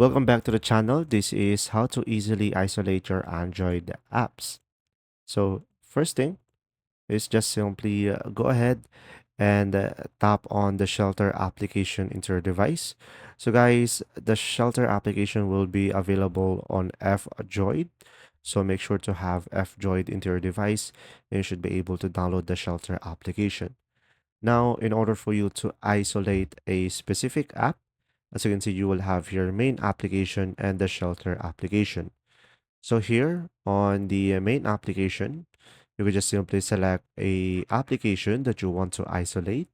Welcome back to the channel. This is how to easily isolate your Android apps. So first thing is just simply go ahead and tap on the shelter application into your device. So guys, the shelter application will be available on F-Droid. So make sure to have F-Droid into your device and you should be able to download the shelter application. Now, in order for you to isolate a specific app, as you can see, you will have your main application and the shelter application. So here on the main application, you can just simply select a application that you want to isolate.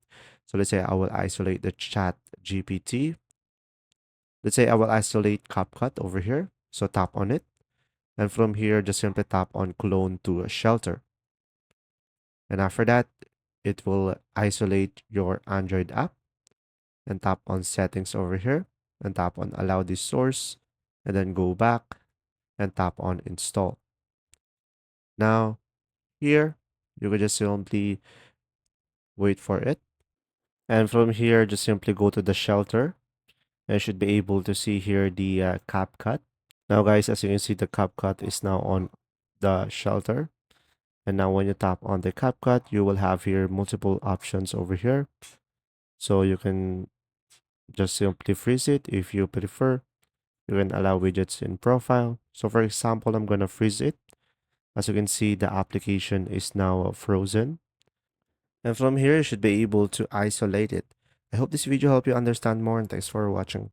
So let's say I will isolate the chat GPT. Let's say I will isolate CapCut over here. So tap on it. And from here, just simply tap on clone to a shelter. And after that, it will isolate your Android app and tap on settings over here and tap on allow this source and then go back and tap on install. Now here you can just simply wait for it, and from here just simply go to the shelter and you should be able to see here the CapCut. Now guys, as you can see, the CapCut is now on the shelter, and now when you tap on the CapCut you will have here multiple options over here, so you can just simply freeze it if you prefer. You can allow widgets in profile. So for example, I'm going to freeze it. As you can see, the application is now frozen. And from here, you should be able to isolate it. I hope this video helped you understand more, and thanks for watching.